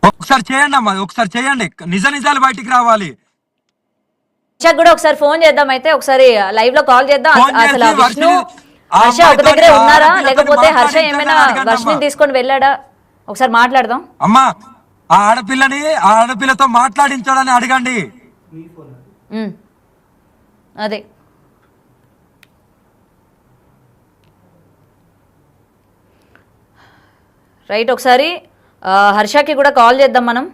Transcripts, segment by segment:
ఒకసారి చేయండి అమ్మా, ఒకసారి చేయండి, నిజ నిజాలు బయటికి రావాలి. కూడా ఒకసారి ఫోన్ చేద్దాం, అయితే ఒకసారి లైవ్ లో కాల్ చేద్దాం. అసలు విష్ణు హర్ష ఒక దగ్గరే ఉన్నారా, లేకపోతే హర్ష ఏమైనా వర్షిని తీసుకొని వెళ్ళాడా, ఒకసారి మాట్లాడదాం. అమ్మా ఆ ఆడపిల్లతో మాట్లాడించాడని అడగండి. అదే రైట్, ఒకసారి హర్షకి కూడా కాల్ చేద్దాం మనం.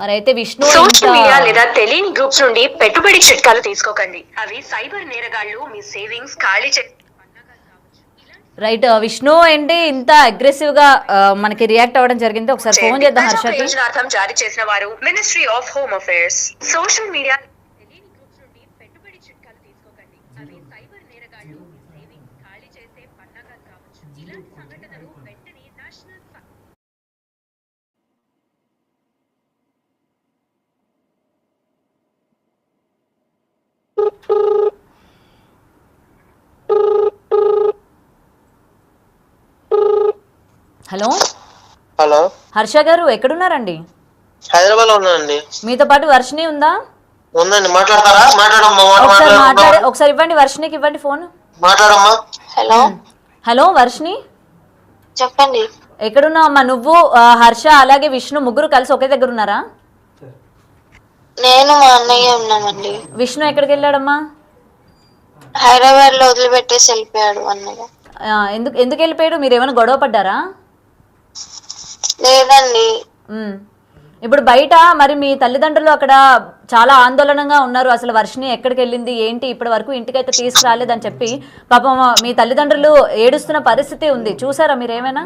మరి అయితే విష్ణు సోషల్ మీడియా లేదా తెలియని గ్రూప్స్ నుండి పెట్టుబడి చిట్కాలు తీసుకోకండి. అవి సైబర్ నేరగాళ్లు మీ సేవింగ్స్ ఖాళీ చేసి. రైట్, విష్ణు ఏంటి ఇంత అగ్రెసివ్ గా మనకి రియాక్ట్ అవ్వడం జరిగింది, ఒకసారి ఫోన్ చేద్దాం హర్షకి. ప్రయోజనార్థం జారీ చేసిన వారు ministry of home affairs. Social media తెలియని గ్రూప్స్ నుండి పెట్టుబడి చిట్కాలు తీసుకోకండి. అవి సైబర్ నేరగాళ్లు మీ సేవింగ్స్ ఖాళీ చేసే పన్నాగాలు కావచ్చు. ఇలాంటి సంఘటనలు వెంటనే నేషనల్. హలో హలో, హర్ష గారు ఎక్కడున్నారండి? హైదరాబాద్ లో ఉన్నానండి. మీతో పాటు వర్షిని ఉందా? ఉందండి, మాట్లాడతారా? ఒకసారి ఇవ్వండి, వర్షినికి ఇవ్వండి ఫోన్. మాట్లాడమ్మా. హలో హలో వర్షిని, చెప్పండి. ఎక్కడున్నావు అమ్మా నువ్వు? హర్ష అలాగే విష్ణు ముగ్గురు కలిసి ఒకే దగ్గర ఉన్నారా? నేను మా అన్నయ్య ఉన్నామండి. విష్ణు ఎక్కడికి వెళ్ళాడమ్మా? హైదరాబాద్ లో వదిలిపెట్టేసి వెళ్ళిపోయాడు అన్నయ్య. ఎందుకు ఎందుకు వెళ్ళిపోయాడు? మీరు ఏమైనా గొడవ పడ్డారా? లేదండి. ఇప్పుడు బయట మరి మీ తల్లిదండ్రులు అక్కడ చాలా ఆందోళనగా ఉన్నారు, అసలు వర్షిని ఎక్కడికి వెళ్ళింది ఏంటి, ఇప్పటి వరకు ఇంటికైతే తీసుకురాలేదని చెప్పి పాపం మీ తల్లిదండ్రులు ఏడుస్తున్న పరిస్థితి ఉంది, చూసారా మీరు ఏమైనా?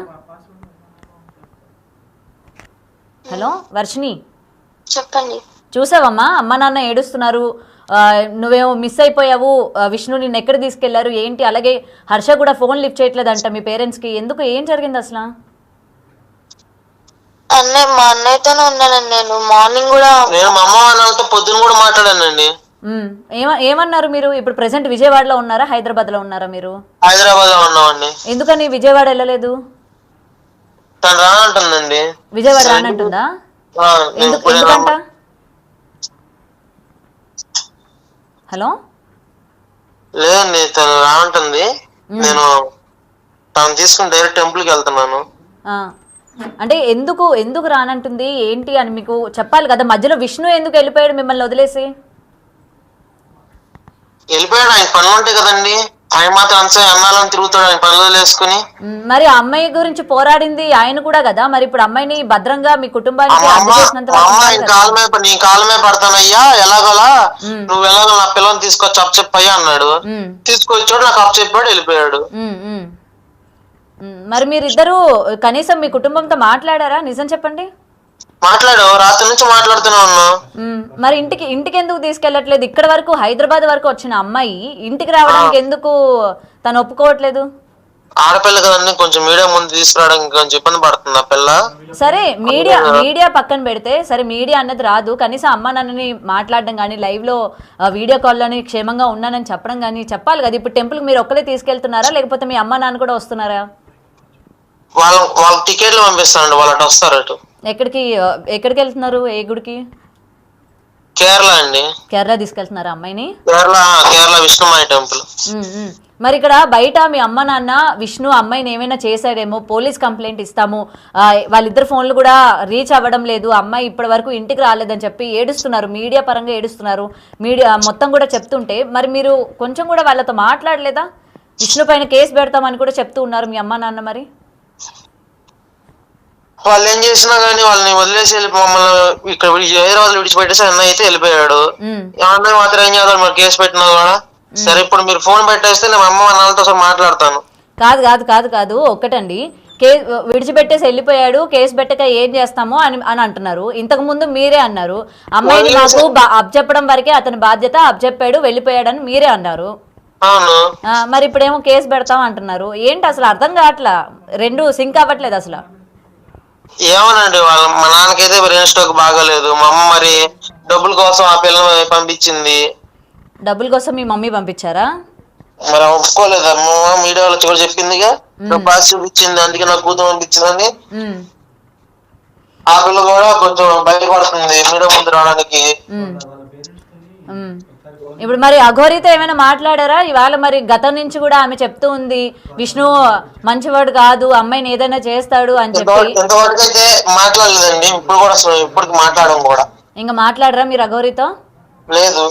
హలో వర్షిని, చెప్పండి. చూసావమ్మా అమ్మ నాన్న ఏడుస్తున్నారు, నువ్వేమో మిస్ అయిపోయావు, విష్ణు నిన్ను ఎక్కడ తీసుకెళ్లారు ఏంటి, అలాగే హర్ష కూడా ఫోన్ లిఫ్ట్ చేయట్లేదంట మీ పేరెంట్స్కి, ఎందుకు, ఏం జరిగింది అసలు? మా అన్నయ్యతోనే ఉన్నానండి. నేను మార్నింగ్ కూడా మా అమ్మ వాళ్ళతో పొద్దున కూడా మాట్లాడానండి. ఏమన్నారు మీరు? ఇప్పుడు ప్రెసెంట్ విజయవాడలో ఉన్నారా, హైదరాబాద్ లో ఉన్నారా మీరు? హైదరాబాద్ లో ఉన్నామండి. ఎందుకని విజయవాడ వెళ్ళలేదు? తను రానంటుందండి. విజయవాడ రానంటుందా? ఎందుకంట? హలో, లేదండి, తను రానంటుంది. నేను తను తీసుకుని డైరెక్ట్ టెంపుల్ కి వెళ్తున్నాను. అంటే ఎందుకు ఎందుకు రానంటుంది ఏంటి అని మీకు చెప్పాలి కదా, మధ్యలో విష్ణు ఎందుకు వెళ్ళిపోయాడు మిమ్మల్ని వదిలేసి? వెళ్ళిపోయాడు, ఆయన పనులు ఉంటాయి కదండి, ఆయన మాత్రం అంతా అన్నాలని తిరుగుతాడు, ఆయన పనులు వదిలేసుకుని. మరి ఆ అమ్మాయి గురించి పోరాడింది ఆయన కూడా కదా, మరి ఇప్పుడు అమ్మాయిని భద్రంగా మీ కుటుంబానికి నీ కాళ్ళ మీద పడతానయ్యా, ఎలాగోలా నువ్వు ఎలాగో నా పిల్లల్ని తీసుకొచ్చి అప్ చెప్పయ్యా అన్నాడు. తీసుకొచ్చాడు, నాకు అప్ చెప్పాడు, వెళ్ళిపోయాడు. మరి మీరిద్దరు కనీసం మీ కుటుంబంతో మాట్లాడారా? నిజం చెప్పండి. మాట్లాడావు, రాత్రి నుంచి మాట్లాడుతూనే ఉన్నా. మరి ఇంటికి ఎందుకు తీసుకెళ్లట్లేదు? ఇక్కడ వరకు హైదరాబాద్ వరకు వచ్చిన అమ్మాయి ఇంటికి రావడానికి ఎందుకు తను ఒప్పుకోవట్లేదు? ఆడపిల్ల కదండి, కొంచెం మీడియా ముందు తీసుకురావడానికి కొంచెం ఇబ్బంది పడుతుంది ఆ పిల్ల. సరే మీడియా పక్కన పెడితే, సరే మీడియా అన్నది రాదు, కనీసం అమ్మ నాన్నని మాట్లాడడం కానీ, లైవ్ లో వీడియో కాల్లోని క్షేమంగా ఉన్నానని చెప్పడం కానీ చెప్పాలి కదా. ఇప్పుడు టెంపుల్ మీరు ఒక్కరే తీసుకెళ్తున్నారా, లేకపోతే మీ అమ్మ నాన్న కూడా వస్తున్నారా? వాళ్ళ టికెట్లు పంపిస్తానండి, వాళ్ళు అటు వస్తారు. అటు ఎక్కడికి వెళ్తున్నారు? ఏ గుడికి? కేరళ అండి. కేరళ తీసుకెళ్తున్నారా అమ్మాయిని? కేరళ విష్ణుమాయ టెంపుల్. మరి ఇక్కడ బయట మీ అమ్మ నాన్న విష్ణు అమ్మాయిని ఏమైనా చేశాడేమో, పోలీస్ కంప్లైంట్ ఇస్తాము, వాళ్ళిద్దరు ఫోన్లు కూడా రీచ్ అవ్వడం లేదు, అమ్మాయి ఇప్పటి వరకు ఇంటికి రాలేదని చెప్పి ఏడుస్తున్నారు, మీడియా పరంగా ఏడుస్తున్నారు, మీడియా మొత్తం కూడా చెప్తుంటే మరి మీరు కొంచెం కూడా వాళ్ళతో మాట్లాడలేదా? విష్ణు పైన కేసు పెడతామని కూడా చెప్తూ ఉన్నారు మీ అమ్మ నాన్న. మరి వాళ్ళు ఏం చేసినా గానీ వాళ్ళని వదిలేసి మమ్మల్ని ఇక్కడ హైదరాబాద్ విడిచిపెట్టేసి అన్నయ్య అయితే వెళ్ళిపోయాడు. అన్నయ్య మాత్రం ఏం చేద్దాం, మరి కేసు పెట్టినా కూడా. సరే ఇప్పుడు మీరు ఫోన్ పెట్టేస్తే నేను అమ్మ నాన్నతో మాట్లాడతాను. కాదు ఒక్కటండి, విడిచిపెట్టేసి వెళ్ళిపోయాడు, కేసు పెట్టక ఏం చేస్తామో అని అంటున్నారు. ఇంతకు ముందు మీరే అన్నారు అమ్మాయిని నాకు అబ్జెప్పడం వరకే అతని బాధ్యత, అబ్జెప్పాడు వెళ్ళిపోయాడని మీరే అన్నారు. మరి ఇప్పుడేమో కేసు పెడతాం అంటున్నారు. ఏంటి అసలు అర్థం కావట్లా, రెండు సింక్ అవ్వట్లేదు అసలు. ఏమోనండి, మా నాన్నకైతే బ్రెయిన్ స్ట్రోక్ బాగాలేదు, మా అమ్మ మరి డబ్బుల కోసం ఆ పిల్లని పంపించింది. డబ్బుల కోసం మీ మమ్మీ పంపించారా? మరి ఒప్పుకోలేదు అమ్మ, మీడియా వాళ్ళు కూడా చెప్పిందిగా పాస్ చూపించింది, అందుకే నా కూతురు పంపించిందని. ఆ పిల్ల కూడా కొంచెం భయపడుతుంది మీడియా ముందు రావడానికి. ఇప్పుడు మరి అఘోరితో ఏమైనా మాట్లాడారా ఇవాళ? మరి గతం నుంచి కూడా ఆమె చెప్తూ ఉంది విష్ణు మంచివాడు కాదు, అమ్మాయిని ఏదైనా చేస్తాడు అని చెప్పి. ఇంతవరకు అయితే మాట్లాడలేదండి, ఇప్పుడు కూడా ఇప్పటికి మాట్లాడడం కూడా. ఇంకా మాట్లాడరా మీరు అఘోరితో? లేదు.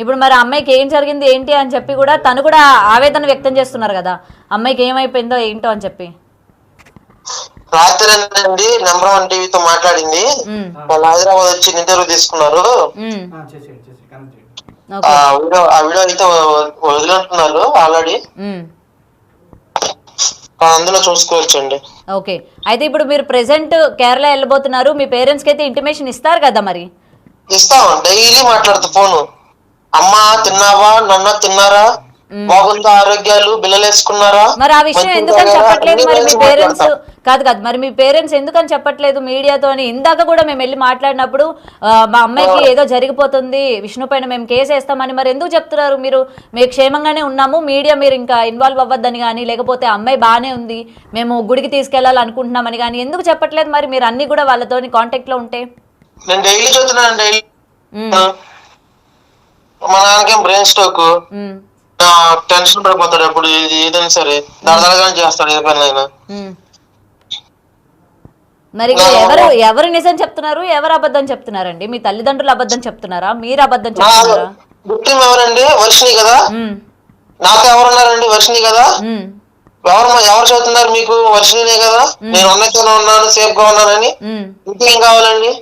ఇప్పుడు మరి అమ్మాయికి ఏం జరిగింది ఏంటి అని చెప్పి కూడా తను కూడా ఆవేదన వ్యక్తం చేస్తున్నారు కదా, అమ్మాయికి ఏమైపోయిందో ఏంటో అని చెప్పి. రాత్రి అండి నెంబర్ 1 టీవీతో మాట్లాడింది, వాళ్ళు హైదరాబాద్ వచ్చి ఇంటర్వ్యూ తీసుకున్నారు. ఆ వీడియో అయితే వదిలింటున్నారు ఆల్రెడీ, అందులో చూసుకోవచ్చండి. ఓకే, అయితే ఇప్పుడు మీరు ప్రెసెంట్ కేరళ వెళ్ళబోతున్నారు, మీ పేరెంట్స్ కి అయితే ఇంటిమేషన్ ఇస్తారు కదా? మరి ఇస్తాం, డైలీ మాట్లాడుతూ ఫోను. అమ్మా తిన్నావా, నన్న తిన్నారా, బాగుందా ఆరోగ్యాలు, బిల్లలు వేసుకున్నారా, మరి ఆ విషయం ఎందుకని చెప్పట్లేదు మరి మీ పేరెంట్స్? కాదు మరి మీ పేరెంట్స్ ఎందుకని చెప్పట్లేదు మీడియాతో? అని ఇందాక కూడా మేము వెళ్ళి మాట్లాడినప్పుడు మా అమ్మాయికి ఏదో జరిగిపోతుంది, విష్ణు పైన మేము కేసు వేస్తామని, మరి ఎందుకు చెప్తున్నారు మీరు? మేము క్షేమంగానే ఉన్నాము, మీడియా మీరు ఇంకా ఇన్వాల్వ్ అవ్వద్దని కానీ, లేకపోతే అమ్మాయి బాగానే ఉంది మేము గుడికి తీసుకెళ్లాలనుకుంటున్నామని కానీ ఎందుకు చెప్పట్లేదు? మరి మీరు అన్ని కూడా వాళ్ళతో కాంటాక్ట్ లో ఉంటే. నేను డైలీ చూస్తున్నాను, డైలీ. మా నాన్నకేం బ్రెయిన్ స్ట్రోక్, టెన్షన్ పడిపోతాడు ఎప్పుడు ఏదైనా సరే, దడదడగా చేస్తాడు ఏ పని అయినా. మరి ఎవరు నిజం చెప్తున్నారు, ఎవరు అబద్ధం చెప్తున్నారండి? మీ తల్లిదండ్రులు అబద్ధం చెప్తున్నారా, మీరు అబద్ధం చెప్తున్నారా? విక్టిమ్ ఎవరండి? వర్షిణి కదా. నాతో ఎవరున్నారండి? వర్షిణి కదా. ఎవరు చెబుతున్నారు మీకు? వర్షిణినే కదా. నేను ఉన్నతనే ఉన్నాను, సేఫ్ గా ఉన్నానని. ఇంకేం కావాలండి?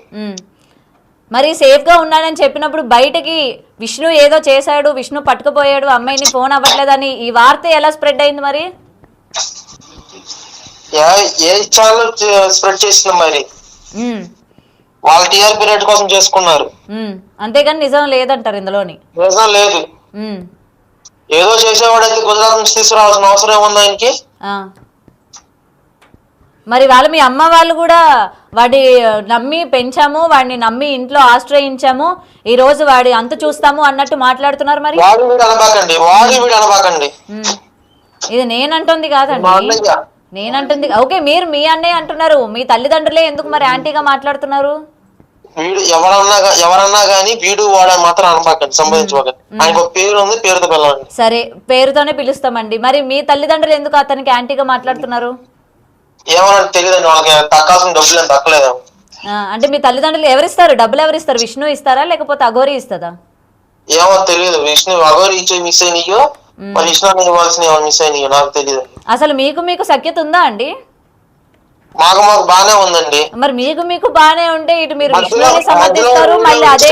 మరి సేఫ్ గా ఉన్నానని చెప్పినప్పుడు బయటకి విష్ణు ఏదో చేశాడు, విష్ణు పట్టుకుపోయాడు, అమ్మాయిని ఫోన్ అవ్వట్లేదని ఈ వార్త ఎలా స్ప్రెడ్ అయింది? మరి ఏ ఛానల్ స్ప్రెడ్ చేసింది? మరి వాళ్ళ టీఆర్పీ రేట్ కోసం చేసుకున్నారు, అంతేగాని నిజం లేదంటారు ఇందులోని? నిజం లేదు. ఏదో చేసేవాడైతే గుజరాత్ నుంచి తీసుకురావాల్సిన అవసరం ఏముంది ఆయనకి? మరి వాళ్ళు మీ అమ్మ వాళ్ళు కూడా వాడి నమ్మి పెంచాము, వాడిని నమ్మి ఇంట్లో ఆశ్రయించాము, ఈ రోజు వాడి అంత చూస్తాము అన్నట్టు మాట్లాడుతున్నారు. మరి ఇది నేనంటుంది కాదండి, నేనంటుంది. ఓకే, మీరు మీ అన్నయ్య అంటున్నారు, మీ తల్లిదండ్రులే ఎందుకు మరి యాంటీగా మాట్లాడుతున్నారు? ఎవరన్నా గానీ వీడు వాడు మాత్రం అనబాకండి, సంబంధించుకోకండి. ఆయనకు పేరు ఉంది, పేరుతో పిలవండి. సరే, పేరుతోనే పిలుస్తామండి. మరి మీ తల్లిదండ్రులు ఎందుకు అతనికి యాంటీగా మాట్లాడుతున్నారు? ఏమన్నా తెలియదండి, వాళ్ళకి దక్కాల్సిన డబ్బులు ఏం దక్కలేదు. అంటే మీ తల్లిదండ్రులు ఎవరిస్తారు డబ్బులు? ఎవరిస్తారు? విష్ణు ఇస్తారా లేకపోతే అఘోరి ఇస్తుందా? ఏమో తెలియదు. విష్ణు అఘోరి ఇచ్చే మిస్ అయినయో, మరి విష్ణు ఇవ్వాల్సిన మిస్ అయినయో నాకు తెలియదు. అసలు మీకు సఖ్యత ఉందా అండి? మాకు బానే ఉందండి. మరి మీకు బానే ఉంటే ఇటు మీరు విష్ణుని సమర్థిస్తారు, మళ్ళీ అదే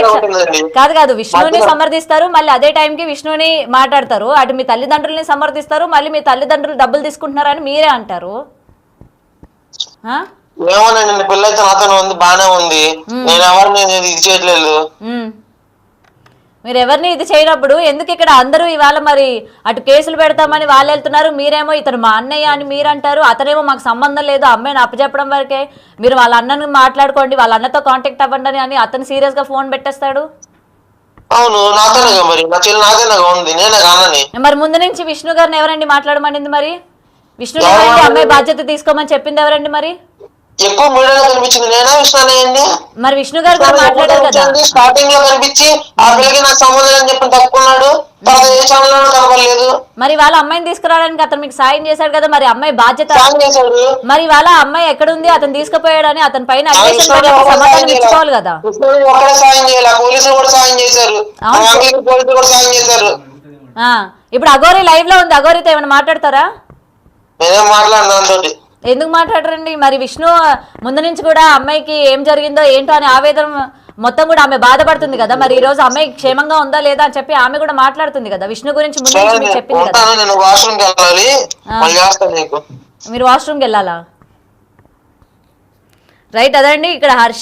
కాదు విష్ణుని సమర్థిస్తారు, మళ్ళీ అదే టైంకి విష్ణుని మాట్లాడతారు. అటు మీ తల్లిదండ్రులని సమర్థిస్తారు, మళ్ళీ మీ తల్లిదండ్రులు డబ్బులు తీసుకుంటున్నారని మీరే అంటారు. ఏమోనండి, పిల్ల అయితే నాతోనే ఉంది, బానే ఉంది. నేను ఎవరిని ఇది చేయట్లేదు. మీరు ఎవరిని ఇది చేయనప్పుడు ఎందుకు ఇక్కడ అందరూ ఇవాళ మరి అటు కేసులు పెడతామని వాళ్ళు వెళ్తున్నారు, మీరేమో ఇతను మా అన్నయ్య అని మీరు అంటారు, అతనేమో మాకు సంబంధం లేదు అమ్మాయిని అప్పచెప్పడం వరకే, మీరు వాళ్ళ అన్నని మాట్లాడుకోండి, వాళ్ళ అన్నతో కాంటాక్ట్ అవ్వండి అని అతను సీరియస్ గా ఫోన్ పెట్టేస్తాడు. అవును, నాతోనే మరి నా చెల్లి నాతోనే ఉంది, నేనే కానని. మరి ముందు నుంచి విష్ణు గారిని ఎవరండి మాట్లాడమనింది? మరి విష్ణు అమ్మాయి బాధ్యత తీసుకోమని చెప్పింది ఎవరండి? మరి ఎక్కువ మీడియాలో కనిపించింది నేనా విష్ణు? మరి విష్ణు గారు మాట్లాడారు కదా, స్టార్టింగ్ లో కనిపించి ఆ పిల్లకి నాకు సంబంధం అని చెప్పి తప్పుకున్నాడు, తర్వాత ఏ ఛానల్ లోనూ కనపడలేదు. మరి వాళ్ళ అమ్మాయిని తీసుకురావడానికి అతను మీకు సాయం చేశాడు కదా, మరి అమ్మాయి బాధ్యత మరి వాళ్ళ అమ్మాయి ఎక్కడుంది, అతను తీసుకుపోయాడని అతని పైన సమాధానం ఇచ్చుకోవాలి కదా. ఒక్కడే సాయం చేయాలి, పోలీసులు కూడా సాయం చేశారు, పోలీసులు కూడా సాయం చేశారు. ఇప్పుడు అఘోరి లైవ్ లో ఉంది, అఘోరితో ఏమైనా మాట్లాడతారా? నేనేం మాట్లాడినా దాంతో. ఎందుకు మాట్లాడరండి? మరి విష్ణు ముందు నుంచి కూడా అమ్మాయికి ఏం జరిగిందో ఏంటో అని ఆవేదన మొత్తం కూడా ఆమె బాధపడుతుంది కదా, మరి ఈ రోజు అమ్మాయి క్షేమంగా ఉందా లేదా అని చెప్పి ఆమె కూడా మాట్లాడుతుంది కదా, విష్ణు గురించి ముందు నుంచి మీకు చెప్పింది కదా. మీరు వాష్రూమ్కి వెళ్ళాలా? రైట్, అదండి ఇక్కడ హర్ష